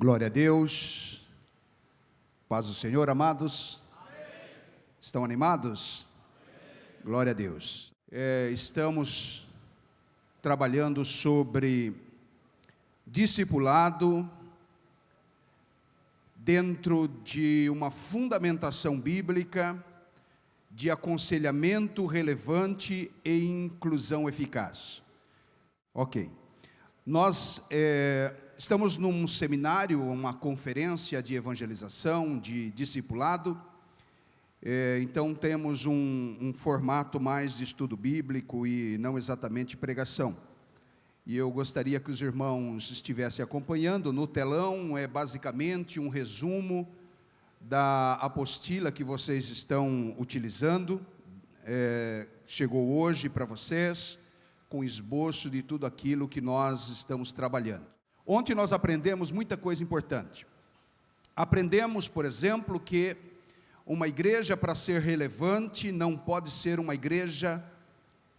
Glória a Deus, paz do Senhor, amados. Amém. Estão animados? Amém. Glória a Deus. Estamos trabalhando sobre discipulado dentro de uma fundamentação bíblica de aconselhamento relevante e inclusão eficaz. Ok. Nós estamos num seminário, uma conferência de evangelização, de discipulado. Então temos um formato mais de estudo bíblico e não exatamente pregação. E eu gostaria que os irmãos estivessem acompanhando. No telão é basicamente um resumo da apostila que vocês estão utilizando. Chegou hoje para vocês, com esboço de tudo aquilo que nós estamos trabalhando. Ontem nós aprendemos muita coisa importante. Aprendemos, por exemplo, que uma igreja, para ser relevante, não pode ser uma igreja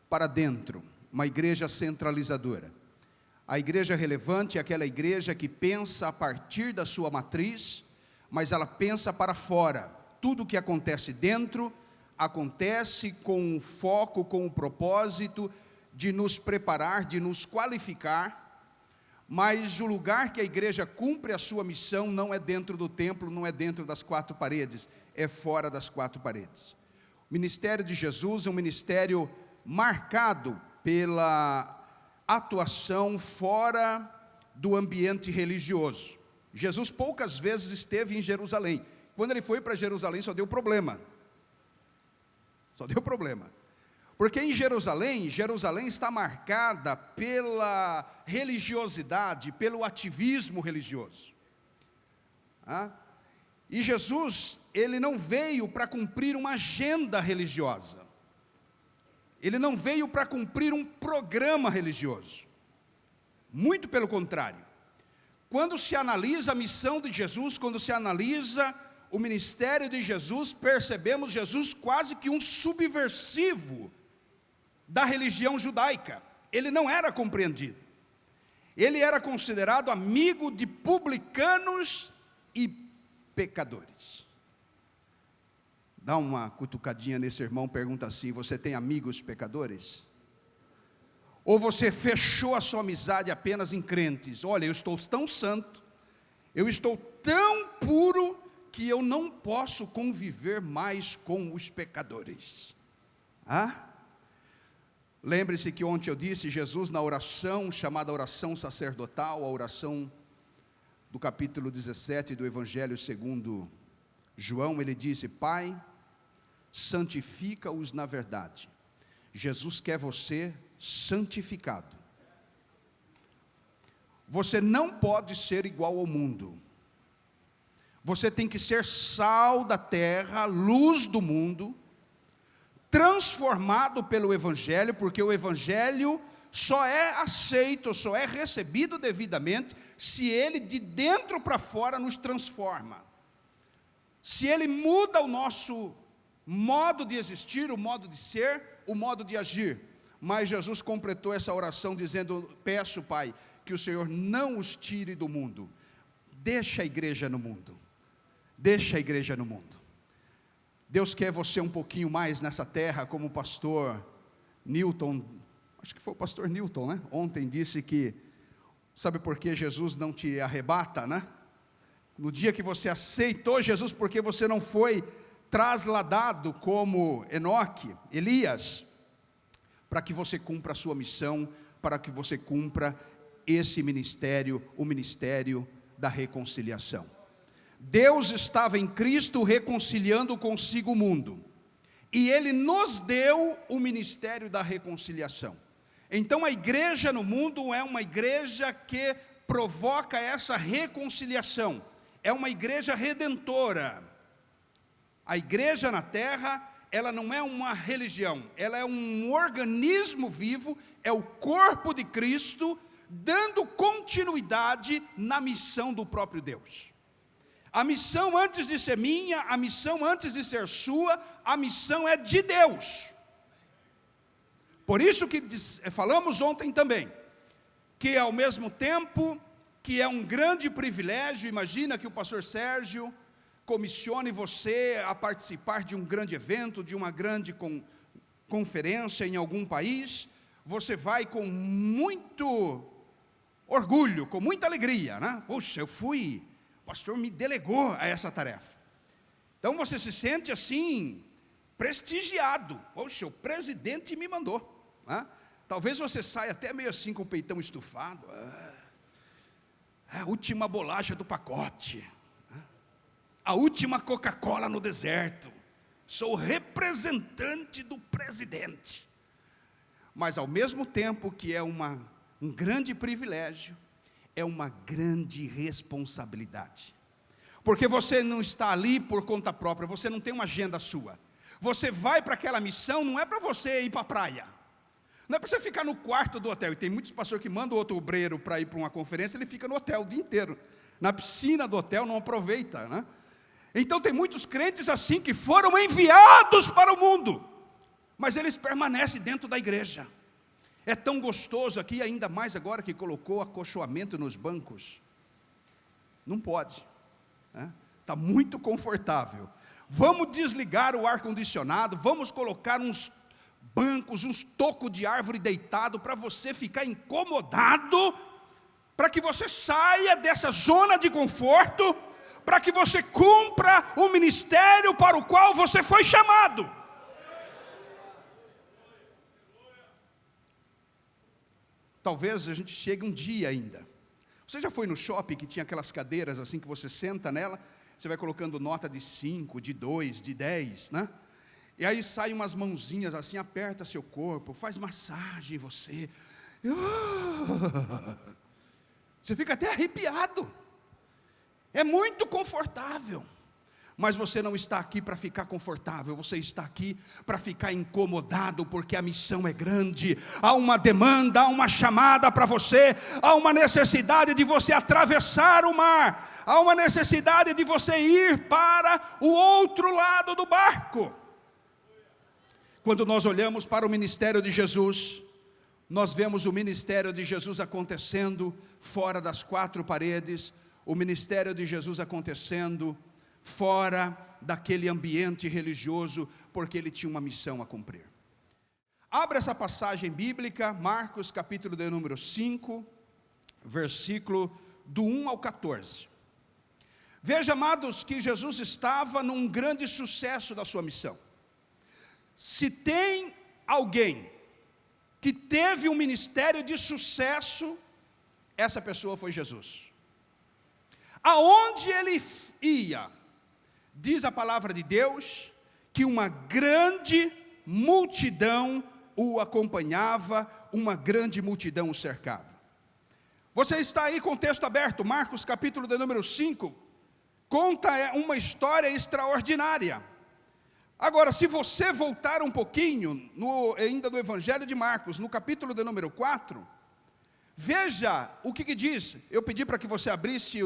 para dentro, uma igreja centralizadora. A igreja relevante é aquela igreja que pensa a partir da sua matriz, mas ela pensa para fora. Tudo o que acontece dentro, acontece com o foco, com o propósito de nos preparar, de nos qualificar, mas o lugar que a igreja cumpre a sua missão não é dentro do templo, não é dentro das quatro paredes, é fora das quatro paredes. O ministério de Jesus é um ministério marcado pela atuação fora do ambiente religioso. Jesus poucas vezes esteve em Jerusalém. Quando ele foi para Jerusalém só deu problema. Só deu problema. Porque em Jerusalém está marcada pela religiosidade, pelo ativismo religioso. E Jesus, ele não veio para cumprir uma agenda religiosa. Ele não veio para cumprir um programa religioso. Muito pelo contrário. Quando se analisa a missão de Jesus, quando se analisa o ministério de Jesus, percebemos Jesus quase que um subversivo da religião judaica. Ele não era compreendido. Ele era considerado amigo de publicanos e pecadores. Dá uma cutucadinha nesse irmão, pergunta assim: você tem amigos pecadores? Ou você fechou a sua amizade apenas em crentes? Olha, eu estou tão santo, eu estou tão puro, que eu não posso conviver mais com os pecadores. Lembre-se que ontem eu disse, Jesus na oração, chamada oração sacerdotal, a oração do capítulo 17 do Evangelho segundo João, ele disse: Pai, santifica-os na verdade. Jesus quer você santificado. Você não pode ser igual ao mundo. Você tem que ser sal da terra, luz do mundo, transformado pelo Evangelho, porque o Evangelho só é aceito, só é recebido devidamente, se ele de dentro para fora nos transforma. Se ele muda o nosso modo de existir, o modo de ser, o modo de agir. Mas Jesus completou essa oração dizendo: peço, Pai, que o Senhor não os tire do mundo. Deixa a igreja no mundo. Deixa a igreja no mundo. Deus quer você um pouquinho mais nessa terra, como o pastor Newton, acho que foi o pastor Newton, né? Ontem disse que, sabe por que Jesus não te arrebata, né? No dia que você aceitou Jesus, porque você não foi trasladado como Enoque, Elias, para que você cumpra a sua missão, para que você cumpra esse ministério, o ministério da reconciliação. Deus estava em Cristo reconciliando consigo o mundo, e Ele nos deu o ministério da reconciliação. Então a igreja no mundo é uma igreja que provoca essa reconciliação, é uma igreja redentora. A igreja na terra, ela não é uma religião, ela é um organismo vivo, é o corpo de Cristo, dando continuidade na missão do próprio Deus. A missão antes de ser minha, a missão antes de ser sua, a missão é de Deus. Por isso que falamos ontem também, que ao mesmo tempo que é um grande privilégio. Imagina que o pastor Sérgio comissione você a participar de um grande evento, de uma grande conferência em algum país. Você vai com muito orgulho, com muita alegria, né? Puxa, eu fui, o pastor me delegou a essa tarefa. Então você se sente assim, prestigiado. Poxa, o presidente me mandou, né? Talvez você saia até meio assim com o peitão estufado. A última bolacha do pacote, a última Coca-Cola no deserto. Sou representante do presidente. Mas ao mesmo tempo que é um grande privilégio, é uma grande responsabilidade. Porque você não está ali por conta própria, você não tem uma agenda sua. Você vai para aquela missão, não é para você ir para a praia. Não é para você ficar no quarto do hotel. E tem muitos pastores que mandam outro obreiro para ir para uma conferência, ele fica no hotel o dia inteiro. Na piscina do hotel, não aproveita, né? Então tem muitos crentes assim que foram enviados para o mundo, mas eles permanecem dentro da igreja. É tão gostoso aqui, ainda mais agora que colocou acolchoamento nos bancos. Não pode, né? Está muito confortável. Vamos desligar o ar-condicionado, vamos colocar uns bancos, uns tocos de árvore deitado, para você ficar incomodado, para que você saia dessa zona de conforto, para que você cumpra o ministério para o qual você foi chamado. Talvez a gente chegue um dia ainda. Você já foi no shopping que tinha aquelas cadeiras assim que você senta nela, você vai colocando nota de 5, de 2, de 10, né? E aí saem umas mãozinhas assim, aperta seu corpo, faz massagem em você. Você fica até arrepiado. É muito confortável. Mas você não está aqui para ficar confortável, você está aqui para ficar incomodado, porque a missão é grande. Há uma demanda, há uma chamada para você, há uma necessidade de você atravessar o mar, há uma necessidade de você ir para o outro lado do barco. Quando nós olhamos para o ministério de Jesus, nós vemos o ministério de Jesus acontecendo fora das quatro paredes, o ministério de Jesus acontecendo fora daquele ambiente religioso, porque ele tinha uma missão a cumprir. Abra essa passagem bíblica, Marcos capítulo de número 5, versículo do 1 ao 14. Veja, amados, que Jesus estava num grande sucesso da sua missão. Se tem alguém que teve um ministério de sucesso, essa pessoa foi Jesus. Aonde ele ia, diz a palavra de Deus, que uma grande multidão o acompanhava, uma grande multidão o cercava. Você está aí com o texto aberto, Marcos capítulo de número 5, conta uma história extraordinária. Agora, se você voltar um pouquinho, ainda no Evangelho de Marcos, no capítulo de número 4, veja o que diz. Eu pedi para que você abrisse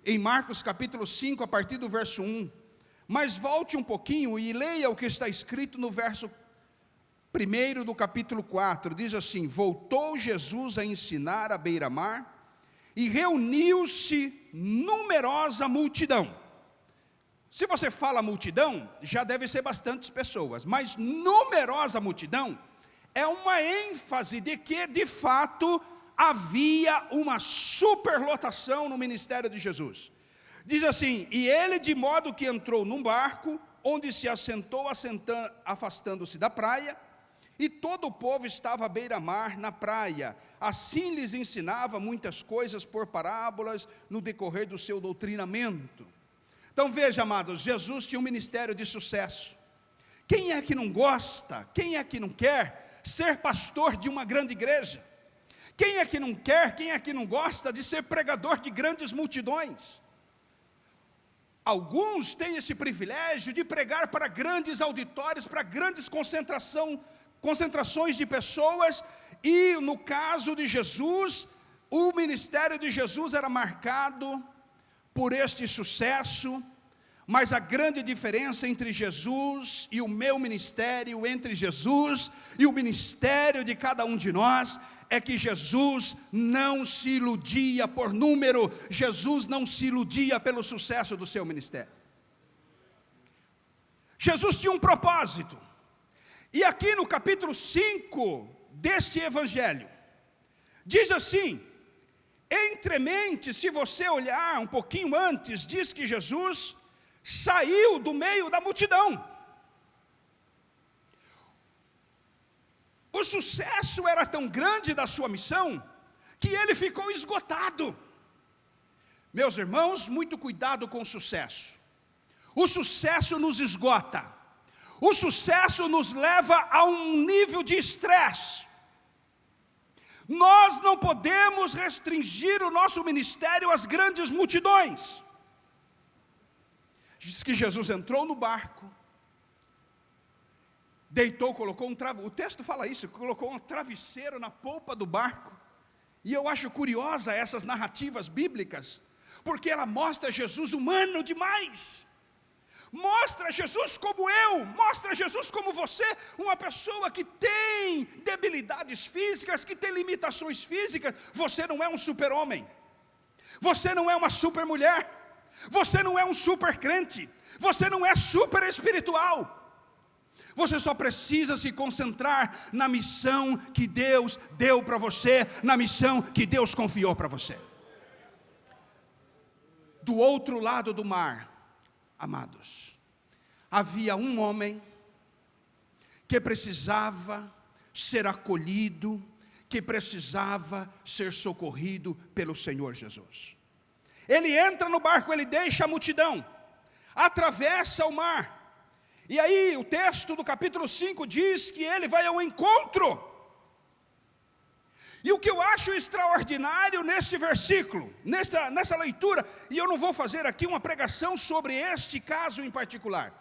em Marcos capítulo 5, a partir do verso 1, mas volte um pouquinho e leia o que está escrito no verso 1 do capítulo 4, diz assim: voltou Jesus a ensinar à beira-mar, e reuniu-se numerosa multidão. Se você fala multidão, já deve ser bastantes pessoas, mas numerosa multidão é uma ênfase de que, de fato, havia uma superlotação no ministério de Jesus. Diz assim: e ele de modo que entrou num barco, onde se assentou, afastando-se da praia, e todo o povo estava à beira-mar na praia. Assim lhes ensinava muitas coisas por parábolas no decorrer do seu doutrinamento. Então veja, amados, Jesus tinha um ministério de sucesso. Quem é que não gosta, quem é que não quer ser pastor de uma grande igreja? Quem é que não quer, quem é que não gosta de ser pregador de grandes multidões? Alguns têm esse privilégio de pregar para grandes auditórios, para grandes concentrações de pessoas, e no caso de Jesus, o ministério de Jesus era marcado por este sucesso, Mas a grande diferença entre Jesus e o meu ministério, entre Jesus e o ministério de cada um de nós, é que Jesus não se iludia por número, Jesus não se iludia pelo sucesso do seu ministério. Jesus tinha um propósito, e aqui no capítulo 5 deste evangelho, diz assim, entremente, se você olhar um pouquinho antes, diz que Jesus saiu do meio da multidão. O sucesso era tão grande da sua missão, que ele ficou esgotado. Meus irmãos, muito cuidado com o sucesso. O sucesso nos esgota. O sucesso nos leva a um nível de estresse. Nós não podemos restringir o nosso ministério às grandes multidões. Diz que Jesus entrou no barco, deitou, colocou o texto fala isso, colocou um travesseiro na polpa do barco. E eu acho curiosa essas narrativas bíblicas, porque ela mostra Jesus humano demais. Mostra Jesus como eu, mostra Jesus como você, uma pessoa que tem debilidades físicas, que tem limitações físicas. Você não é um super-homem, você não é uma super-mulher, você não é um super crente, você não é super espiritual. Você só precisa se concentrar na missão que Deus deu para você, na missão que Deus confiou para você. Do outro lado do mar, amados, havia um homem que precisava ser acolhido, que precisava ser socorrido pelo Senhor Jesus. Ele entra no barco, ele deixa a multidão, atravessa o mar, e aí o texto do capítulo 5 diz que ele vai ao encontro. E o que eu acho extraordinário neste versículo, nessa leitura, e eu não vou fazer aqui uma pregação sobre este caso em particular,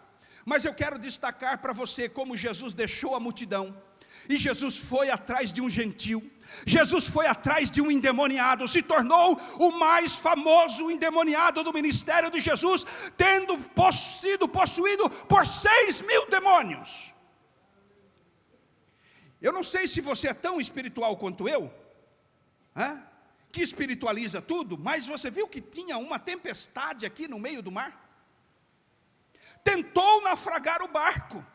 mas eu quero destacar para você como Jesus deixou a multidão, e Jesus foi atrás de um gentil, Jesus foi atrás de um endemoniado, se tornou o mais famoso endemoniado do ministério de Jesus, tendo sido possuído por 6.000 demônios. Eu não sei se você é tão espiritual quanto eu, que espiritualiza tudo, mas você viu que tinha uma tempestade aqui no meio do mar? Tentou naufragar o barco.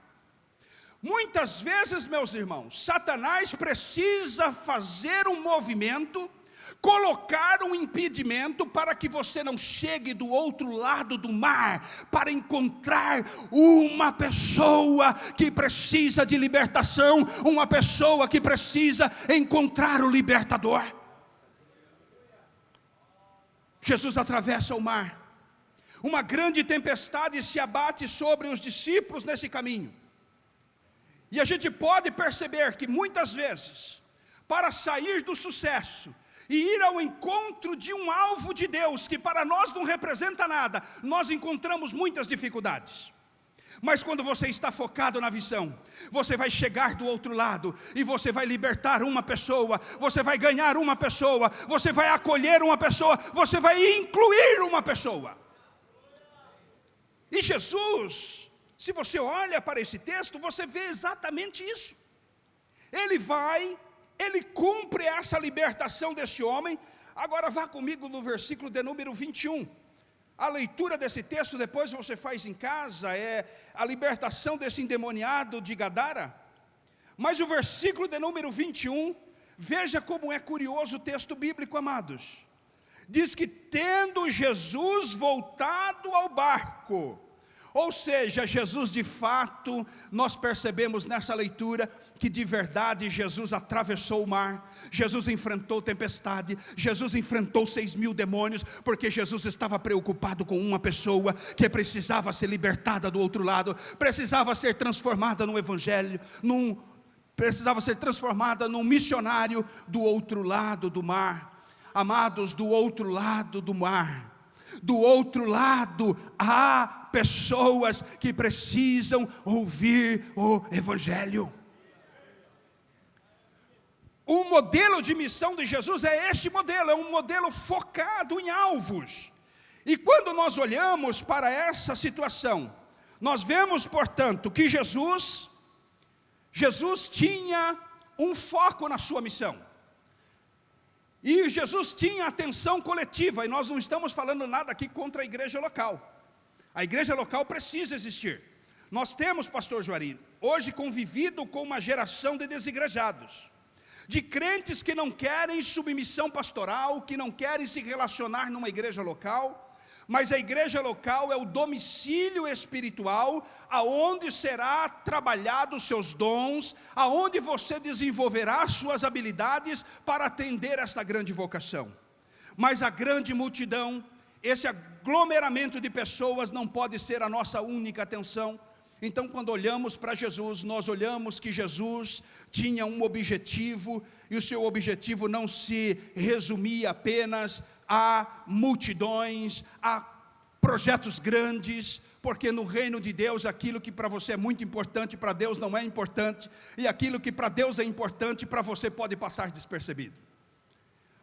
Muitas vezes, meus irmãos, Satanás precisa fazer um movimento, colocar um impedimento para que você não chegue do outro lado do mar, para encontrar uma pessoa que precisa de libertação, uma pessoa que precisa encontrar o libertador. Jesus atravessa o mar, uma grande tempestade se abate sobre os discípulos nesse caminho. E a gente pode perceber que muitas vezes, para sair do sucesso e ir ao encontro de um alvo de Deus, que para nós não representa nada, nós encontramos muitas dificuldades. Mas quando você está focado na visão, você vai chegar do outro lado, e você vai libertar uma pessoa, você vai ganhar uma pessoa, você vai acolher uma pessoa, você vai incluir uma pessoa. E Jesus, se você olha para esse texto, você vê exatamente isso. Ele cumpre essa libertação desse homem. Agora vá comigo no versículo de número 21. A leitura desse texto, depois você faz em casa, é a libertação desse endemoniado de Gadara. Mas o versículo de número 21, veja como é curioso o texto bíblico, amados. Diz que tendo Jesus voltado ao barco, ou seja, Jesus de fato, nós percebemos nessa leitura, que de verdade Jesus atravessou o mar, Jesus enfrentou tempestade, Jesus enfrentou 6.000 demônios, porque Jesus estava preocupado com uma pessoa, que precisava ser libertada do outro lado, precisava ser transformada no evangelho, precisava ser transformada num missionário do outro lado do mar. Amados, do outro lado do mar, do outro lado, há pessoas que precisam ouvir o evangelho. O modelo de missão de Jesus é este modelo, é um modelo focado em alvos. E quando nós olhamos para essa situação, nós vemos, portanto, que Jesus tinha um foco na sua missão. E Jesus tinha atenção coletiva, e nós não estamos falando nada aqui contra a igreja local. A igreja local precisa existir. Nós temos, pastor Juari, hoje convivido com uma geração de desigrejados, de crentes que não querem submissão pastoral, que não querem se relacionar numa igreja local, mas a igreja local é o domicílio espiritual, aonde será trabalhado os seus dons, aonde você desenvolverá suas habilidades para atender esta grande vocação. Mas a grande multidão, esse aglomeramento de pessoas não pode ser a nossa única atenção. Então, quando olhamos para Jesus, nós olhamos que Jesus tinha um objetivo, e o seu objetivo não se resumia apenas a multidões, a projetos grandes, porque no reino de Deus, aquilo que para você é muito importante, para Deus não é importante, e aquilo que para Deus é importante, para você pode passar despercebido.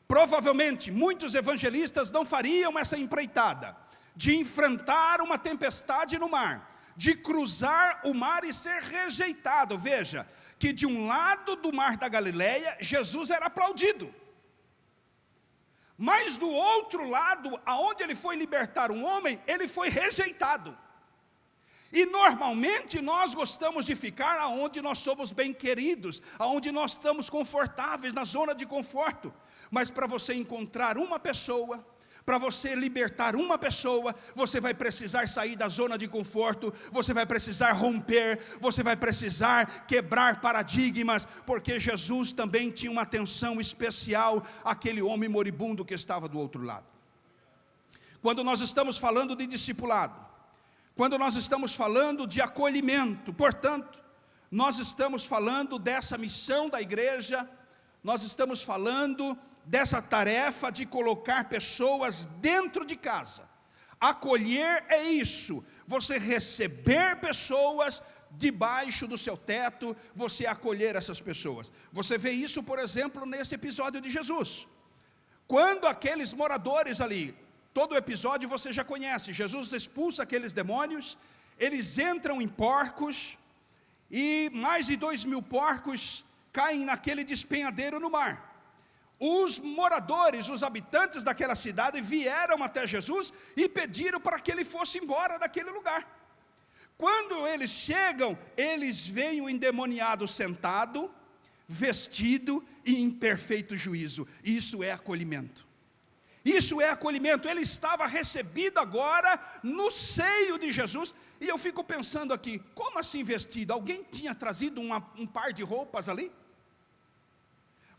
Provavelmente, muitos evangelistas não fariam essa empreitada, de enfrentar uma tempestade no mar, de cruzar o mar e ser rejeitado. Veja, que de um lado do mar da Galileia, Jesus era aplaudido, mas do outro lado, aonde ele foi libertar um homem, ele foi rejeitado. E normalmente nós gostamos de ficar aonde nós somos bem queridos, aonde nós estamos confortáveis, na zona de conforto. Mas para você encontrar uma pessoa, para você libertar uma pessoa, você vai precisar sair da zona de conforto, você vai precisar romper, você vai precisar quebrar paradigmas, porque Jesus também tinha uma atenção especial àquele homem moribundo que estava do outro lado. Quando nós estamos falando de discipulado, quando nós estamos falando de acolhimento, portanto, nós estamos falando dessa missão da igreja, nós estamos falando dessa tarefa de colocar pessoas dentro de casa. Acolher é isso, você receber pessoas debaixo do seu teto, você acolher essas pessoas. Você vê isso, por exemplo, nesse episódio de Jesus. Quando aqueles moradores ali, todo o episódio você já conhece, Jesus expulsa aqueles demônios, eles entram em porcos, e mais de 2.000 porcos caem naquele despenhadeiro no mar. Os moradores, os habitantes daquela cidade vieram até Jesus e pediram para que ele fosse embora daquele lugar. Quando eles chegam, eles veem o endemoniado sentado, vestido e em perfeito juízo. Isso é acolhimento. Isso é acolhimento. Ele estava recebido agora no seio de Jesus. E eu fico pensando aqui, como assim vestido? Alguém tinha trazido um par de roupas ali?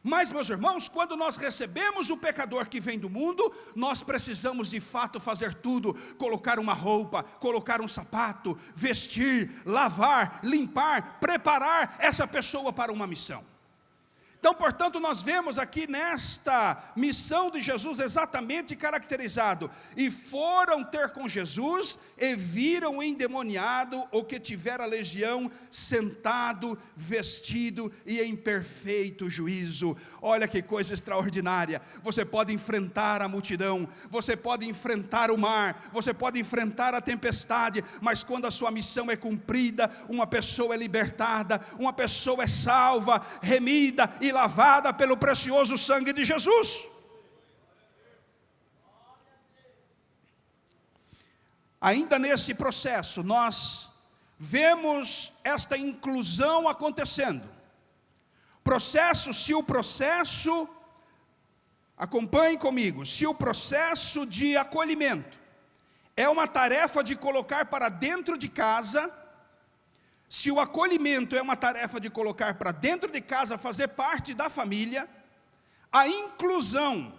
Mas, meus irmãos, quando nós recebemos o pecador que vem do mundo, nós precisamos de fato fazer tudo, colocar uma roupa, colocar um sapato, vestir, lavar, limpar, preparar essa pessoa para uma missão. Então, portanto, nós vemos aqui nesta missão de Jesus exatamente caracterizado: e foram ter com Jesus, e viram o endemoniado, ou que tivera legião, sentado, vestido e em perfeito juízo. Olha que coisa extraordinária. Você pode enfrentar a multidão, você pode enfrentar o mar, você pode enfrentar a tempestade, mas quando a sua missão é cumprida, uma pessoa é libertada, uma pessoa é salva, remida e lavada pelo precioso sangue de Jesus. Ainda nesse processo, nós vemos esta inclusão acontecendo. Acompanhe comigo, se o processo de acolhimento é uma tarefa de colocar para dentro de casa, se o acolhimento é uma tarefa de colocar para dentro de casa, fazer parte da família, a inclusão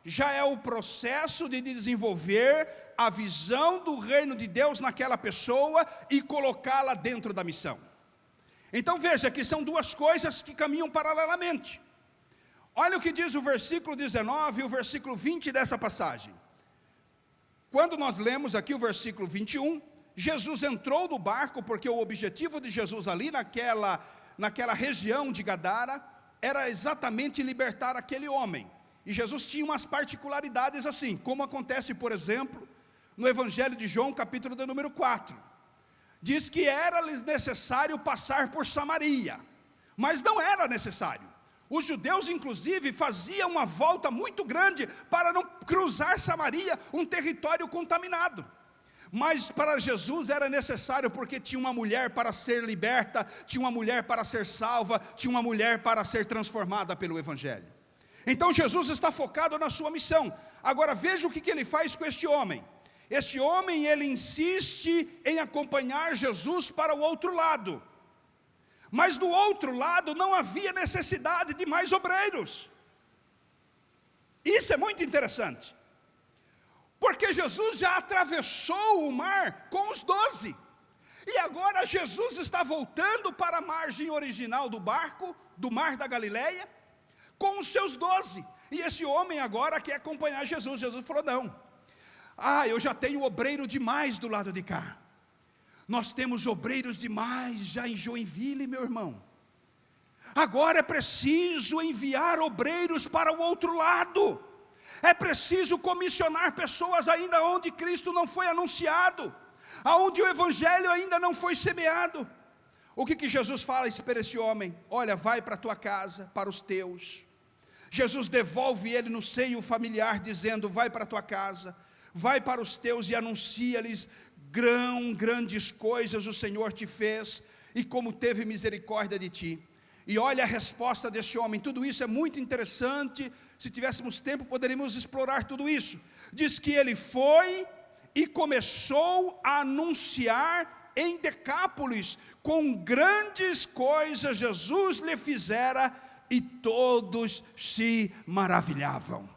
já é o processo de desenvolver a visão do reino de Deus naquela pessoa e colocá-la dentro da missão. Então veja que são duas coisas que caminham paralelamente. Olha o que diz o versículo 19 e o versículo 20 dessa passagem. Quando nós lemos aqui o versículo 21, Jesus entrou no barco, porque o objetivo de Jesus ali naquela região de Gadara era exatamente libertar aquele homem. E Jesus tinha umas particularidades assim, como acontece, por exemplo, no Evangelho de João, capítulo de número 4. Diz que era-lhes necessário passar por Samaria, mas não era necessário. Os judeus, inclusive, faziam uma volta muito grande para não cruzar Samaria, um território contaminado. Mas para Jesus era necessário, porque tinha uma mulher para ser liberta, tinha uma mulher para ser salva, tinha uma mulher para ser transformada pelo Evangelho. Então Jesus está focado na sua missão. Agora veja o que ele faz com este homem. Este homem, ele insiste em acompanhar Jesus para o outro lado. Mas do outro lado não havia necessidade de mais obreiros. Isso é muito interessante. Porque Jesus já atravessou o mar com os 12. E agora Jesus está voltando para a margem original do barco, do mar da Galileia, com os seus 12. E esse homem agora quer acompanhar Jesus. Jesus falou, não. Eu já tenho obreiro demais do lado de cá. Nós temos obreiros demais já em Joinville, meu irmão. Agora é preciso enviar obreiros para o outro lado. É preciso comissionar pessoas ainda onde Cristo não foi anunciado, aonde o Evangelho ainda não foi semeado. O que Jesus fala para esse homem? Olha, vai para a tua casa, para os teus. Jesus devolve ele no seio familiar, dizendo, vai para a tua casa, vai para os teus e anuncia-lhes grandes coisas o Senhor te fez, e como teve misericórdia de ti. E olha a resposta desse homem. Tudo isso é muito interessante. Se tivéssemos tempo, poderíamos explorar tudo isso. Diz que ele foi e começou a anunciar em Decápolis, com grandes coisas Jesus lhe fizera, e todos se maravilhavam.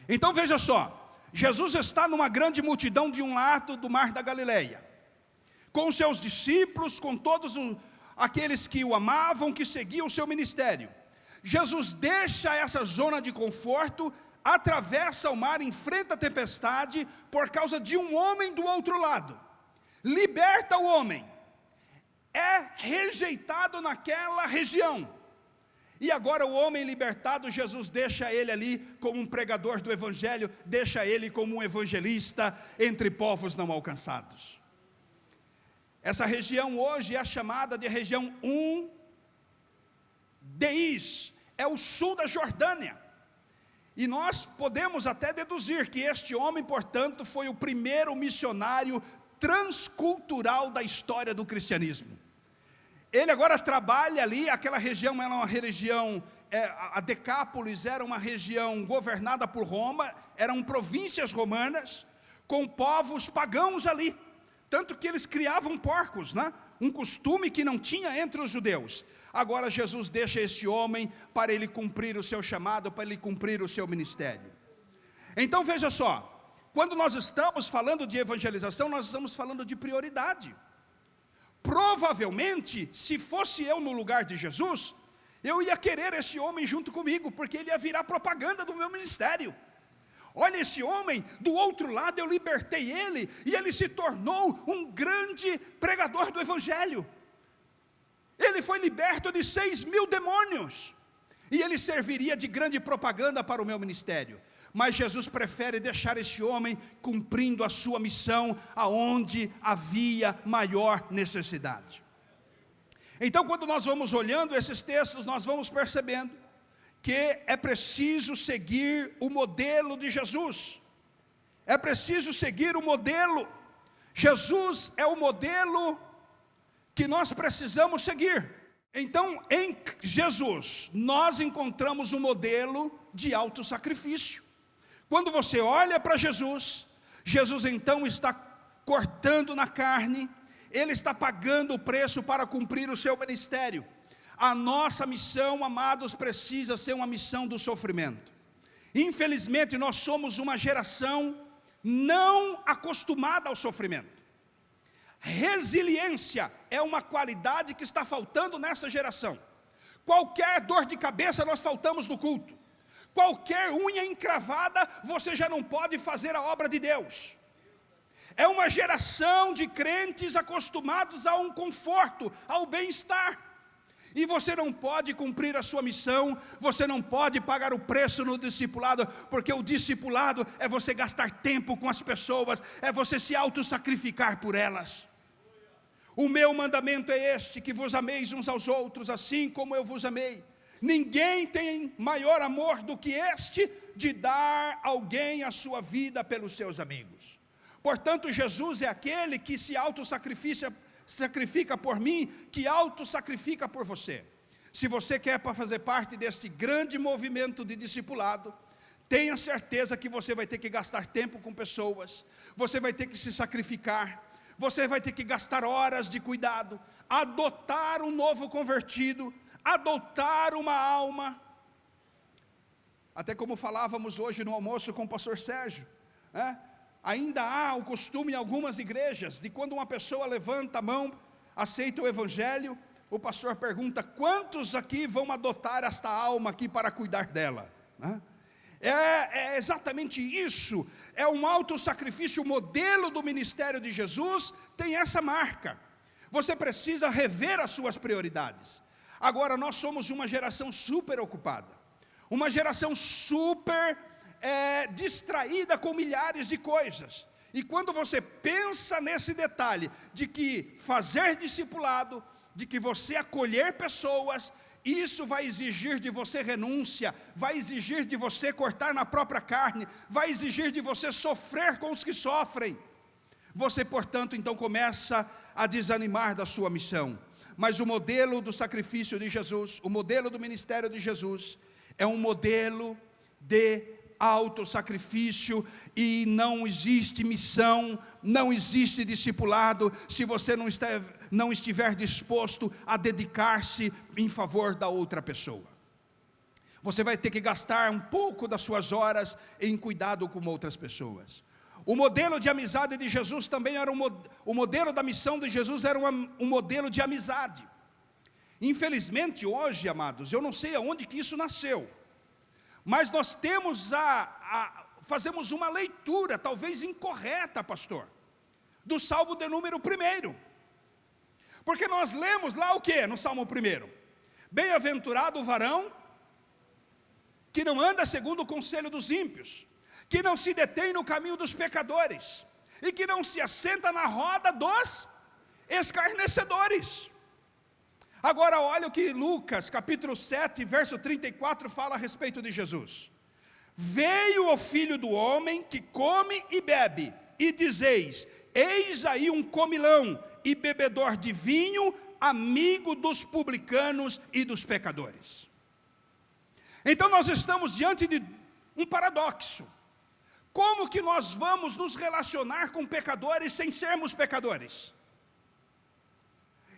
Então veja só, Jesus está numa grande multidão de um lado do mar da Galileia, com os seus discípulos, com todos aqueles que o amavam, que seguiam o seu ministério. Jesus deixa essa zona de conforto, atravessa o mar, enfrenta a tempestade, por causa de um homem do outro lado. Liberta o homem, é rejeitado naquela região. E agora o homem libertado, Jesus deixa ele ali como um pregador do Evangelho, deixa ele como um evangelista entre povos não alcançados. Essa região hoje é chamada de região Deis, é o sul da Jordânia. E nós podemos até deduzir que este homem, portanto, foi o primeiro missionário transcultural da história do cristianismo. Ele agora trabalha ali, aquela região era uma região, a Decápolis era uma região governada por Roma, eram províncias romanas, com povos pagãos ali, tanto que eles criavam porcos, né? Um costume que não tinha entre os judeus. Agora Jesus deixa este homem para ele cumprir o seu chamado, para ele cumprir o seu ministério. Então veja só, quando nós estamos falando de evangelização, nós estamos falando de prioridade. Provavelmente, se fosse eu no lugar de Jesus, eu ia querer esse homem junto comigo, porque ele ia virar propaganda do meu ministério. Olha esse homem, do outro lado eu libertei ele, e ele se tornou um grande pregador do Evangelho. Ele foi liberto de 6.000 demônios, e ele serviria de grande propaganda para o meu ministério. Mas Jesus prefere deixar esse homem cumprindo a sua missão, aonde havia maior necessidade. Então, quando nós vamos olhando esses textos, nós vamos percebendo que é preciso seguir o modelo de Jesus. É preciso seguir o modelo. Jesus é o modelo que nós precisamos seguir. Então, em Jesus, nós encontramos um modelo de autossacrifício. Quando você olha para Jesus, Jesus então está cortando na carne, Ele está pagando o preço para cumprir o seu ministério. A nossa missão, amados, precisa ser uma missão do sofrimento. Infelizmente, nós somos uma geração não acostumada ao sofrimento. Resiliência é uma qualidade que está faltando nessa geração. Qualquer dor de cabeça nós faltamos no culto. Qualquer unha encravada, você já não pode fazer a obra de Deus. É uma geração de crentes acostumados a um conforto, ao bem-estar. E você não pode cumprir a sua missão, você não pode pagar o preço no discipulado, porque o discipulado é você gastar tempo com as pessoas, é você se auto-sacrificar por elas. O meu mandamento é este, que vos ameis uns aos outros, assim como eu vos amei. Ninguém tem maior amor do que este, de dar alguém a sua vida pelos seus amigos. Portanto, Jesus é aquele que se sacrifica por mim, que auto-sacrifica por você. Se você quer fazer parte deste grande movimento de discipulado, tenha certeza que você vai ter que gastar tempo com pessoas, você vai ter que se sacrificar, você vai ter que gastar horas de cuidado, adotar um novo convertido, adotar uma alma. Até como falávamos hoje no almoço com o pastor Sérgio, ainda há o costume em algumas igrejas, de quando uma pessoa levanta a mão, aceita o evangelho, o pastor pergunta: quantos aqui vão adotar esta alma aqui para cuidar dela? É exatamente isso, é um auto-sacrifício. O modelo do ministério de Jesus tem essa marca. Você precisa rever as suas prioridades. Agora, nós somos uma geração super ocupada, uma geração super distraída com milhares de coisas. E quando você pensa nesse detalhe, de que fazer discipulado, de que você acolher pessoas, isso vai exigir de você renúncia, vai exigir de você cortar na própria carne, vai exigir de você sofrer com os que sofrem. Você, portanto, então começa a desanimar da sua missão. Mas o modelo do sacrifício de Jesus, o modelo do ministério de Jesus, é um modelo de autossacrifício, e não existe missão, não existe discipulado, se você não estiver disposto a dedicar-se em favor da outra pessoa. Você vai ter que gastar um pouco das suas horas em cuidado com outras pessoas. O modelo de amizade de Jesus também era o modelo da missão de Jesus era um modelo de amizade. Infelizmente hoje, amados, eu não sei aonde que isso nasceu, mas nós temos fazemos uma leitura, talvez incorreta, pastor, do Salmo de número 1. Porque nós lemos lá o que no Salmo 1? Bem-aventurado o varão que não anda segundo o conselho dos ímpios, que não se detém no caminho dos pecadores, e que não se assenta na roda dos escarnecedores. Agora olha o que Lucas capítulo 7, verso 34 fala a respeito de Jesus. Veio o Filho do Homem que come e bebe, e dizeis: eis aí um comilão e bebedor de vinho, amigo dos publicanos e dos pecadores. Então nós estamos diante de um paradoxo. Como que nós vamos nos relacionar com pecadores sem sermos pecadores?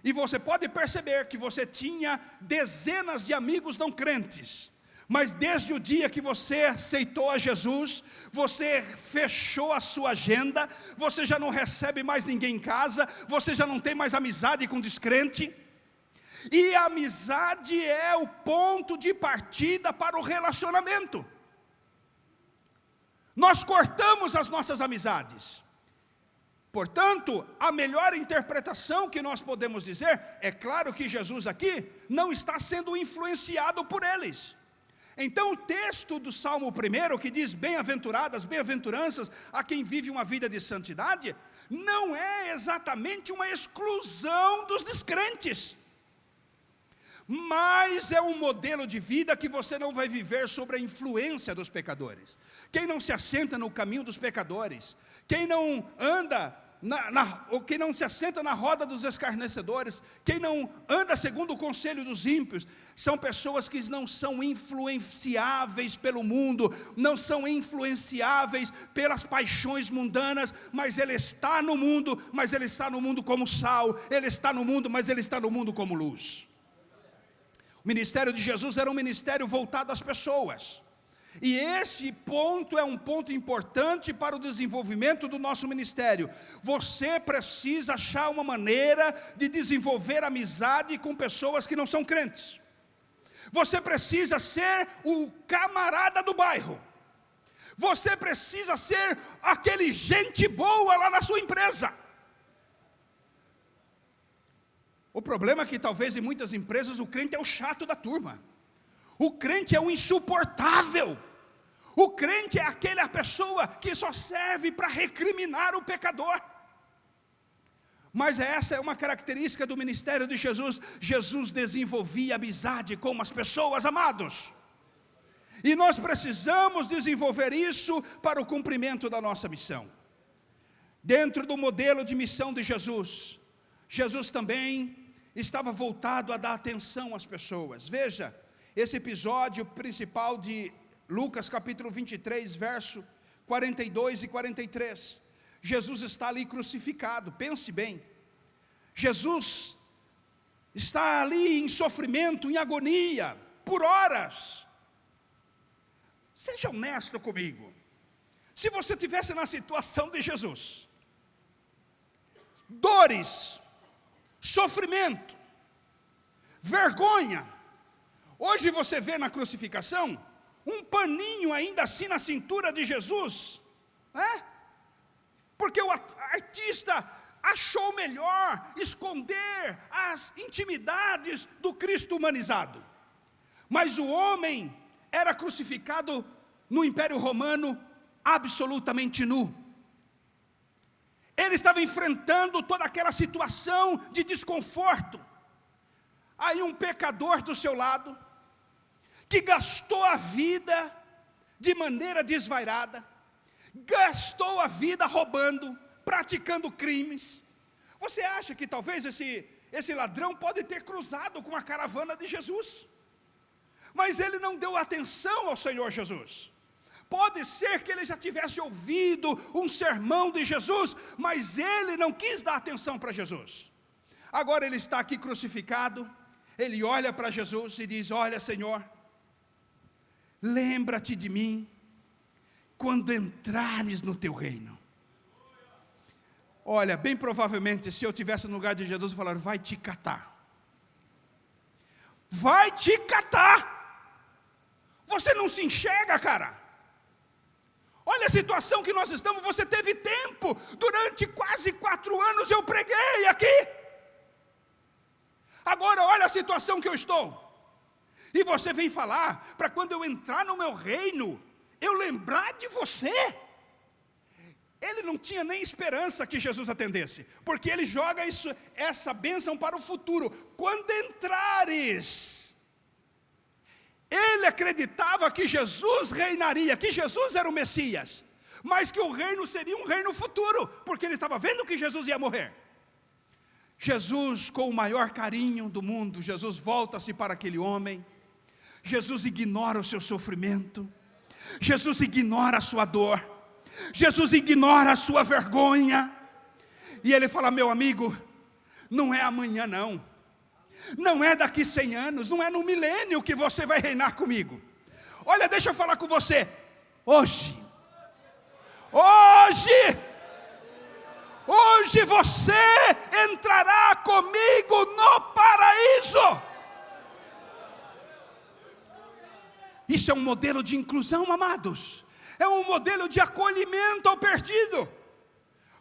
E você pode perceber que você tinha dezenas de amigos não crentes, mas desde o dia que você aceitou a Jesus, você fechou a sua agenda, você já não recebe mais ninguém em casa, você já não tem mais amizade com descrente, e a amizade é o ponto de partida para o relacionamento. Nós cortamos as nossas amizades. Portanto, a melhor interpretação que nós podemos dizer, é claro que Jesus aqui não está sendo influenciado por eles. Então o texto do Salmo 1, que diz bem-aventuradas, bem-aventuranças a quem vive uma vida de santidade, não é exatamente uma exclusão dos descrentes, mas é um modelo de vida que você não vai viver sobre a influência dos pecadores. Quem não se assenta no caminho dos pecadores, quem não anda ou quem não se assenta na roda dos escarnecedores, quem não anda segundo o conselho dos ímpios, são pessoas que não são influenciáveis pelo mundo, não são influenciáveis pelas paixões mundanas, mas ele está no mundo, mas ele está no mundo como sal, ele está no mundo, mas ele está no mundo como luz. O ministério de Jesus era um ministério voltado às pessoas, e esse ponto é um ponto importante para o desenvolvimento do nosso ministério. Você precisa achar uma maneira de desenvolver amizade com pessoas que não são crentes. Você precisa ser o camarada do bairro. Você precisa ser aquele gente boa lá na sua empresa. O problema é que talvez em muitas empresas o crente é o chato da turma. O crente é o insuportável. O crente é aquela pessoa que só serve para recriminar o pecador. Mas essa é uma característica do ministério de Jesus. Jesus desenvolvia amizade com as pessoas, amados. E nós precisamos desenvolver isso para o cumprimento da nossa missão. Dentro do modelo de missão de Jesus, Jesus também estava voltado a dar atenção às pessoas. Veja, esse episódio principal de Lucas capítulo 23, verso 42 e 43. Jesus está ali crucificado, pense bem. Jesus está ali em sofrimento, em agonia, por horas. Seja honesto comigo. Se você estivesse na situação de Jesus, dores, sofrimento, vergonha. Hoje você vê na crucificação um paninho ainda assim na cintura de Jesus, porque o artista achou melhor esconder as intimidades do Cristo humanizado. Mas o homem era crucificado no Império Romano absolutamente nu. Ele estava enfrentando toda aquela situação de desconforto. Aí um pecador do seu lado, que gastou a vida de maneira desvairada, gastou a vida roubando, praticando crimes. Você acha que talvez esse ladrão pode ter cruzado com a caravana de Jesus? Mas ele não deu atenção ao Senhor Jesus. Pode ser que ele já tivesse ouvido um sermão de Jesus, mas ele não quis dar atenção para Jesus. Agora ele está aqui crucificado, ele olha para Jesus e diz: olha, Senhor, lembra-te de mim quando entrares no teu reino. Olha, bem provavelmente, se eu estivesse no lugar de Jesus, eu falaria: vai te catar. Vai te catar. Você não se enxerga, cara. Olha a situação que nós estamos. Você teve tempo, durante quase 4 anos eu preguei aqui. Agora olha a situação que eu estou. E você vem falar para quando eu entrar no meu reino, eu lembrar de você. Ele não tinha nem esperança que Jesus atendesse, porque ele joga essa bênção para o futuro. Quando entrares. Ele acreditava que Jesus reinaria, que Jesus era o Messias, mas que o reino seria um reino futuro, porque ele estava vendo que Jesus ia morrer. Jesus, com o maior carinho do mundo, Jesus volta-se para aquele homem. Jesus ignora o seu sofrimento, Jesus ignora a sua dor, Jesus ignora a sua vergonha, e ele fala: meu amigo, não é amanhã não. Não é daqui 100 anos, não é no milênio que você vai reinar comigo. Olha, deixa eu falar com você. Hoje você entrará comigo no paraíso. Isso é um modelo de inclusão, amados. É um modelo de acolhimento ao perdido.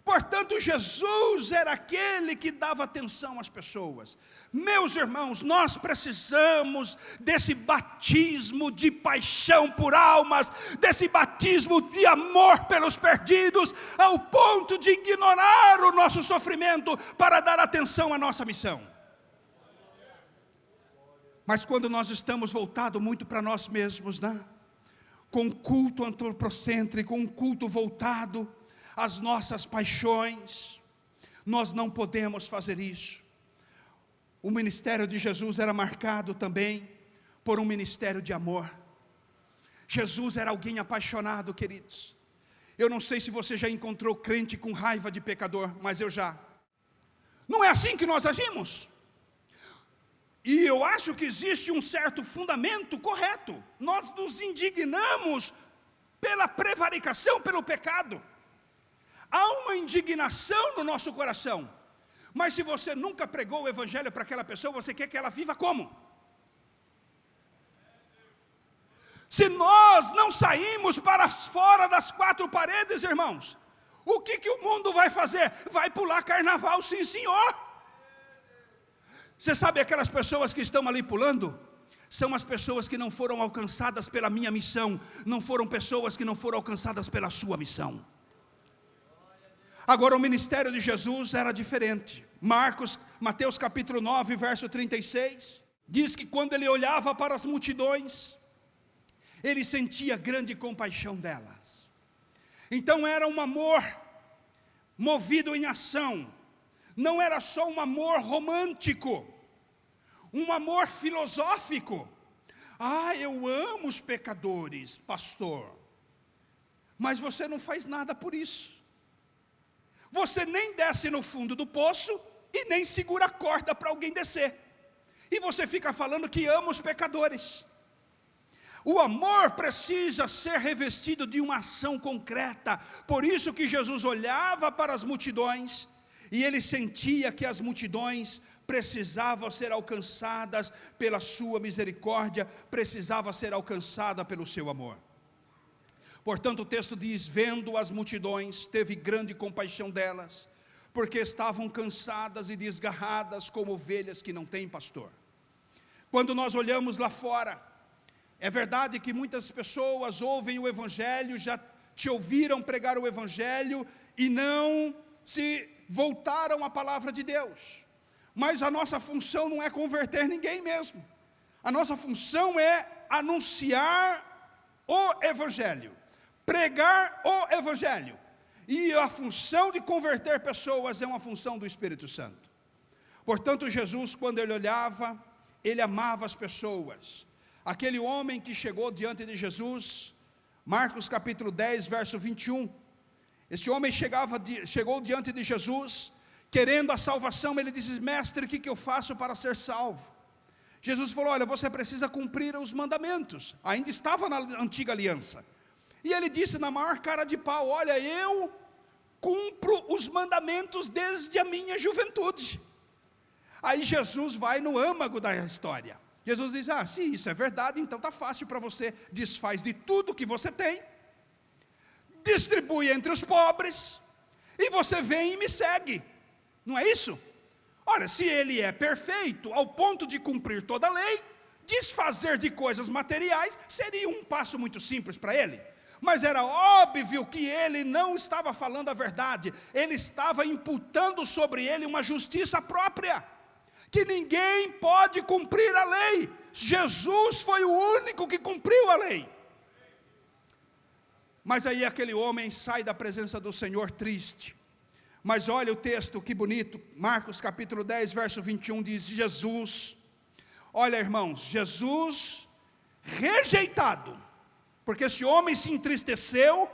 Portanto, Jesus era aquele que dava atenção às pessoas. Meus irmãos, nós precisamos desse batismo de paixão por almas, desse batismo de amor pelos perdidos, ao ponto de ignorar o nosso sofrimento para dar atenção à nossa missão. Mas quando nós estamos voltados muito para nós mesmos, com um culto antropocêntrico, um culto voltado as nossas paixões, nós não podemos fazer isso. O ministério de Jesus era marcado também por um ministério de amor. Jesus era alguém apaixonado, queridos. Eu não sei se você já encontrou crente com raiva de pecador, mas eu já. Não é assim que nós agimos. E eu acho que existe um certo fundamento correto. Nós nos indignamos pela prevaricação, pelo pecado. Há uma indignação no nosso coração. Mas se você nunca pregou o evangelho para aquela pessoa, você quer que ela viva como? Se nós não saímos para fora das 4 paredes, irmãos, o que o mundo vai fazer? Vai pular carnaval, sim senhor. Você sabe aquelas pessoas que estão ali pulando? São as pessoas que não foram alcançadas pela minha missão, não foram pessoas que não foram alcançadas pela sua missão. Agora o ministério de Jesus era diferente. Mateus capítulo 9, verso 36, diz que quando ele olhava para as multidões, ele sentia grande compaixão delas. Então era um amor movido em ação, não era só um amor romântico, um amor filosófico. Eu amo os pecadores, pastor, mas você não faz nada por isso. Você nem desce no fundo do poço e nem segura a corda para alguém descer. E você fica falando que ama os pecadores. O amor precisa ser revestido de uma ação concreta. Por isso que Jesus olhava para as multidões e ele sentia que as multidões precisavam ser alcançadas pela sua misericórdia, precisavam ser alcançadas pelo seu amor. Portanto, o texto diz: vendo as multidões, teve grande compaixão delas, porque estavam cansadas e desgarradas como ovelhas que não têm pastor. Quando nós olhamos lá fora, é verdade que muitas pessoas ouvem o Evangelho, já te ouviram pregar o Evangelho e não se voltaram à palavra de Deus. Mas a nossa função não é converter ninguém mesmo. A nossa função é anunciar o Evangelho, pregar o Evangelho. E a função de converter pessoas é uma função do Espírito Santo. Portanto, Jesus, quando ele olhava, ele amava as pessoas. Aquele homem que chegou diante de Jesus, Marcos capítulo 10, verso 21. Este homem chegou diante de Jesus, querendo a salvação. Ele disse: mestre, o que eu faço para ser salvo? Jesus falou: olha, você precisa cumprir os mandamentos. Ainda estava na antiga aliança. E ele disse na maior cara de pau: olha, eu cumpro os mandamentos desde a minha juventude. Aí Jesus vai no âmago da história. Jesus diz: se isso é verdade, então está fácil para você. Desfaz de tudo que você tem, distribui entre os pobres, e você vem e me segue. Não é isso? Olha, se ele é perfeito ao ponto de cumprir toda a lei, desfazer de coisas materiais seria um passo muito simples para ele. Mas era óbvio que ele não estava falando a verdade. Ele estava imputando sobre ele uma justiça própria, que ninguém pode cumprir a lei. Jesus foi o único que cumpriu a lei. Mas aí aquele homem sai da presença do Senhor triste. Mas olha o texto, que bonito. Marcos capítulo 10, verso 21 diz: Jesus, olha irmãos, Jesus rejeitado, porque esse homem se entristeceu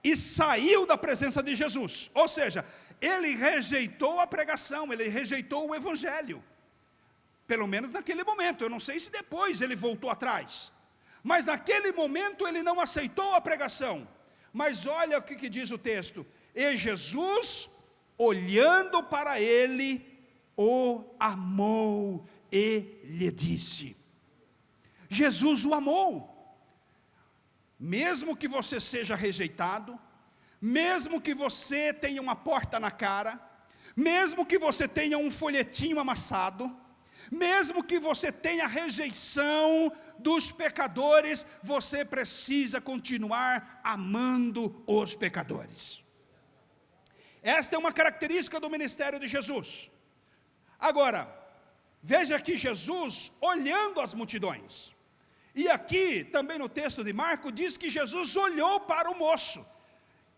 e saiu da presença de Jesus. Ou seja, ele rejeitou a pregação, ele rejeitou o Evangelho. Pelo menos naquele momento. Eu não sei se depois ele voltou atrás, mas naquele momento ele não aceitou a pregação. Mas olha o que diz o texto: e Jesus, olhando para ele, o amou e lhe disse. Jesus o amou. Mesmo que você seja rejeitado, mesmo que você tenha uma porta na cara, mesmo que você tenha um folhetinho amassado, mesmo que você tenha rejeição dos pecadores, você precisa continuar amando os pecadores. Esta é uma característica do ministério de Jesus. Agora, veja aqui Jesus olhando as multidões. E aqui, também no texto de Marcos, diz que Jesus olhou para o moço.